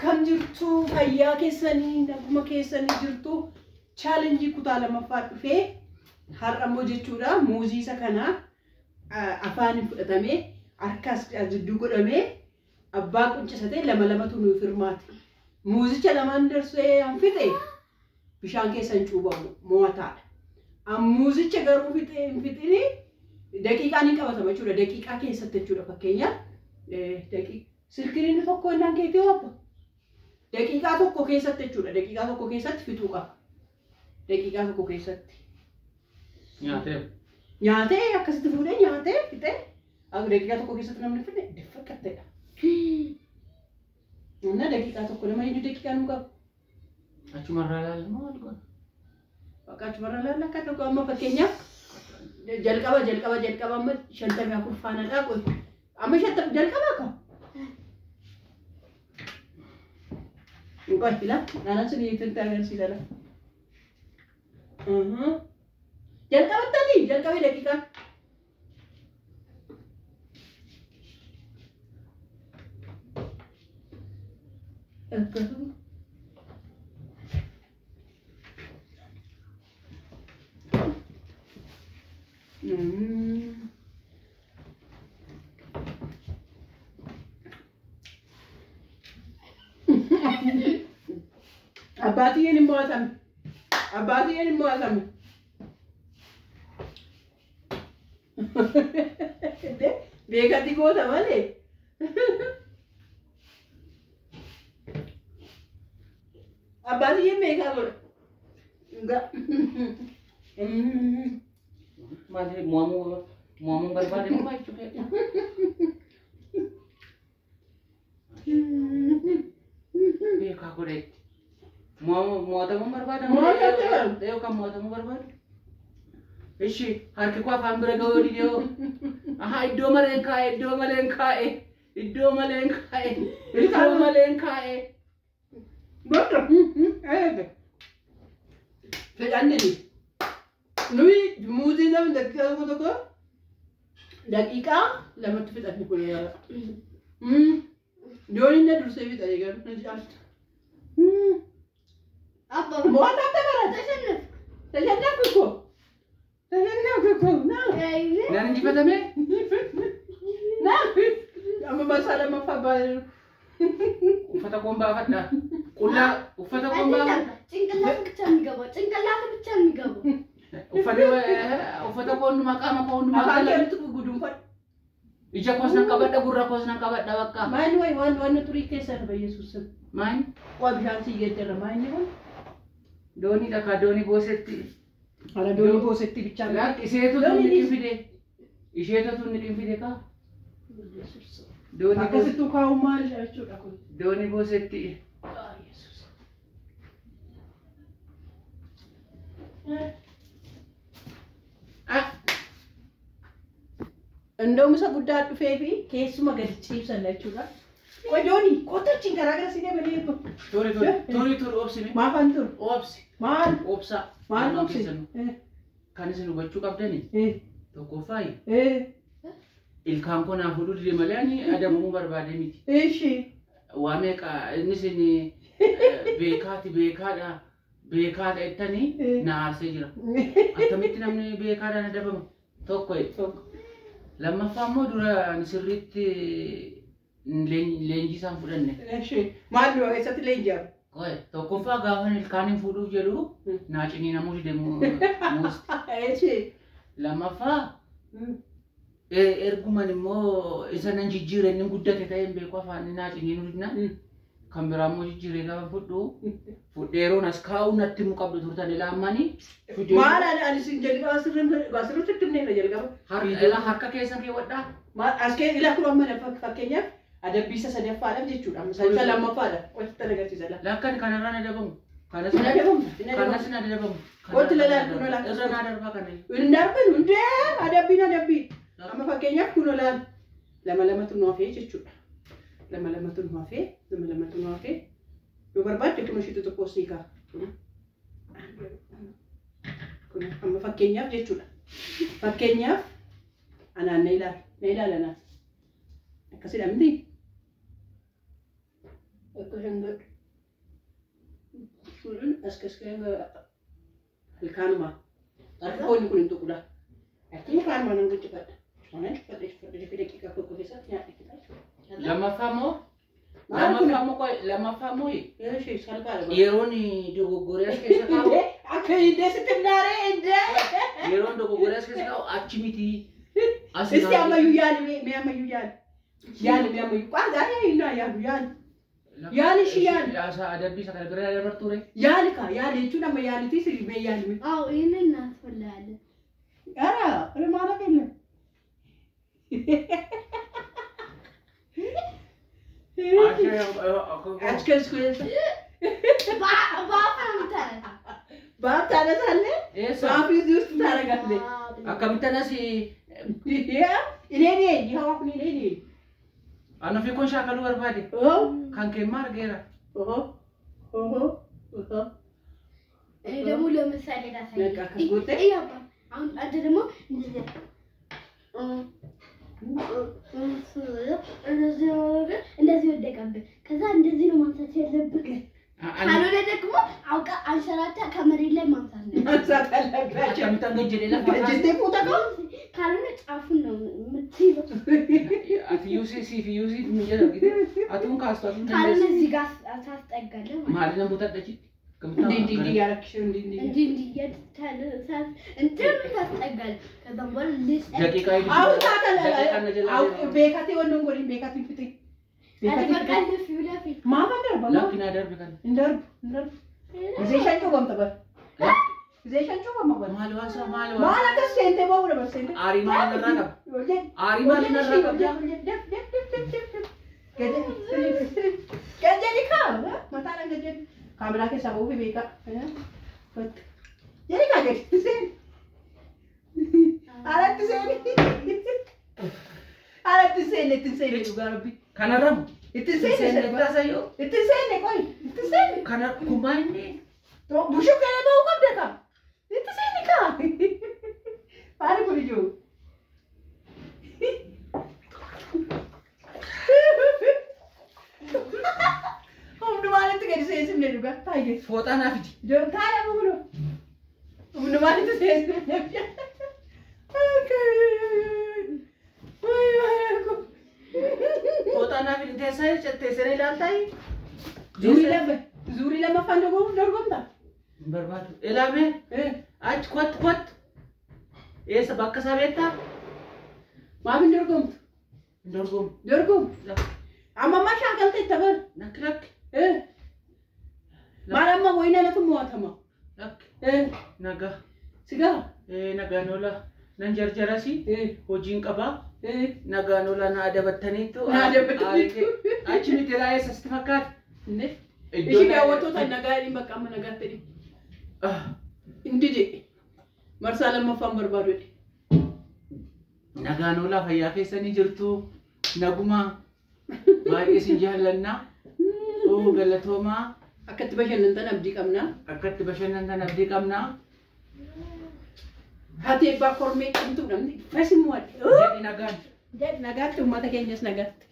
akkam jirtu fayyaa keessanii naguma keessanii jirtu challenge kutaa lamaffaa dhufee har'ammoo jechuudha muuziisa kana afaan fudhatamee harkas jidduu godhamee abbaa quncisatee lama nuuf hirmaate muuzicha lamaan darsee hanfite bishaan keessan cuubamu mo'ataadha muuzicha garuu fixini daqiiqaan hin qabatama jechuudha daqiiqaa keessatti jechuudha fakkeenyaaf daqiiqa silkiriin tokko innaan keetii hoppa daqiiqaa tokko keessatti jechuudha daqiiqaa tokko keessatti fituu qaba daqiiqaa tokko keessatti nyaatee akkasitti fuudhee nyaatee fixee daqiiqaa tokko keessatti namni fide diffakkattedha Nana daqiiqaa tokko lama eenyu daqiiqaa nu qabu achumarraa ilaalla maal goona bakka achumarraa ilaalla akka tokko amma fakkeenyaaf jalqaba amma 54 faanadhaa qoy amma 50 jalqaba akka Ngoy bilang, nanan sini tentangan si dalam. Jangan kawat tadi, jangan kawat dakika. Abati ini muatam. Bega di kota mana? Abati ini bega lor. Enggak. Masih muamu berapa dia mau juga. Bega aku deh. Mau tamu berbeda, Deo kamu mau tamu berbeda. Ishi, harga ku apa ambil kau dia? Aha, ido malengkai. Betul. Sekarang ni, nui muzi dalam dakika lama tu kita ni boleh ya. Dia ni dah dulu saya kita kan, nanti ada. Apa? Mau apa berat? Terjadi aku. Nah. Nanti cepat ambil. Nah. Ama masalah mafabal. Ufata komba dah. Ufata komba. Cingkalat kecil ni gabo. Ufata kondu makam. Makam itu gudung pat. Ija kos nang kabat gurra kos nang kabat wakka. Main wan turi keessa ba Yesus. Main. Wa bishaan si geetera main ni wan. Doni daka doni bosetti. Ala doni bosetti bicha. La iseetu tunni fide ka. Yesus. Doni akkasitu kaa'u maal jechuudha kun. Doni bosetti. Yesus. Endom isa guddaa dhufee fi keessuma gadi ciibsan jechuudha. Qoy dooni qotachiin garaagara si deemanii jiru. Turi obsime. Maafan tur? Obsi. Maal? Obsa. Maal obsi? Kan isin hubachuu qabdani. Tokkoffaayi. Ilkaan kun haa fuudhuu dide malee ani adamamuu barbaade miti. Eeshi. Waa meeqa inni isin beekaadha jettanii na aarsee jira. Akkamitti namni beekaadhaan adabama? Tokko. Lammaffaa immoo dura sirriitti leenjii isaan fudhanne. Maal dura eessatti leenji'amu? Tokkoffaa gaafa ilkaaniin fuudhuuf jedhu naa cinii namuu dide muusti. Lammaffaa erguman immoo isa nan jijjiire inni guddate ta'een beeku afaan naa cinii nu didna. Kan biraa immoo jijjiiree gaafa fudheeroon as kaa'uu natti mu qabdu turtan ilaammanii. Maal ani isin jalqaba asirratti himneera jalqaba. Harka keessa keewwadhaa. As kee ilaa kun amma fakkeenyaaf adabbii isa sadaffaadhaaf jechuudha. Isa lammaffaadha. Qotitti agarsiisa. Lakkan kanarraan adabamu. Kanas na adabamu. Qotti lalaan kun olaan. Irra naa darbaa kana. Hin darbin hundee adabbii. Amma fakkeenyaaf kun olaan lamatu nu hafee jechuudha. Lamatu nu hafee. Yoo barbaadde kun ishiitu tokko sii kaa. Kun amma fakkeenyaaf jechuudha. Fakkeenyaaf anaan na ilaala anaan. Akkasidha miti. Akkasuma suuraan as keessaa ilkaanuma harka kooni kun hin tuqudha. Ati ilkaanuma nan guddifadha. Mana fudhadhee fi daqiiqaa tokko keessatti nyaadhi fixaa. Lammaffaa moo yeroon dogoggoree as keessa kaa'u akka hidhee sitti himnaaree hidhee yeroon dogoggoree as keessa kaa'u achi miti. Isti ammayyuu yaali mee ammayyuu yaali mee ammayyuu qaadaa yaali yaali. Yaali shi yaali. Asa adabbii isa kana bira dabartuure. Yaali ka yaali jechuun amma yaalitii sirrii mee yaali. አዎ ይሄንን እናስፈላለን Ara maala kenna. Achi keessa baaf taana saalle baafii jirtu taana galle. Akkamittan asi Ileeni hawa kun ileeni. ana fi kun shaakaluu barbaade kan keemmaa argeera. ደግሞ ለምሳሌ በቃ ከጎቴ አሁን አንተ ደግሞ እንደዚህ ወደቀብህ ከዛ እንደዚህ ነው ማንሳት ያለብህ ካልሆነ ደግሞ አውቃ አንሸራታ ከመሬት ላይ ማንሳት ነው ማንሳት አለብህ አቻምታን ገጀሌ ለፋታ እጅቴ ፎታ ካልሆነ ጫፉን ነው የምትይዘው ፊዩሲ ምንጀራ ጊዜ አቱን ካስታቱን ካልሆነ እዚህ ጋር ታስጠጋለህ ማለት ነው ቦታደች እንዲ ያረክሽ እንዲ ታስጠጋለህ ከዛም በኋላ ደቂቃ አው ታከለ አው ቤካቴ ወንዶን ጎሪ ቤካቴ ፍቲ ማማ ደርባ ላኪና ደርብ ካለ እንደርብ ዘይሻንቾ በምተበር ዘይሻንቾ በመበር ማልዋሳ ማላ ከሰንቴ ባውለ በሰንቴ አሪማ ነራቀብ አሪማ ነራቀብ ገጀሊካ መታና ገጀል ካሜራ ከሰበው ቤካ ፈት የሪካ ገጀል አረት ሴኔ ዱጋረቢ ከነረም ittisene tasayo ittisene koi ittisene kana kumaini to bushu kene bau kabde ka ittisene ka pare purijo om dumale te gedi sesim ne duga taige fota na fiti jo taya bulo om dumale te sesim ne fota na fiti tesai tesere lantai zuri lama fando go dorgomda barbadu elame ach kwat esa bakka sabeta maafin dorgom amma ma shakalte tabar nakrak malamma woyna latu muatama nak naga siga naga nola nan jarjarasi hojin qaba naga nola na adabattanitu achi mitira esa stifakat ne ishi daawwato tan nagaa ni bakka amma nagaatti di indije marsa lammaffaan barbaadu naga nola fayyaa keessanii jirtu naguma baay'ee sin jaallanna galatooma akkatti bashannantan abdii qabna hati ebbaa kormee qabdu namni fasimu wadhi jedhi nagaatti uummata keenyas nagaatti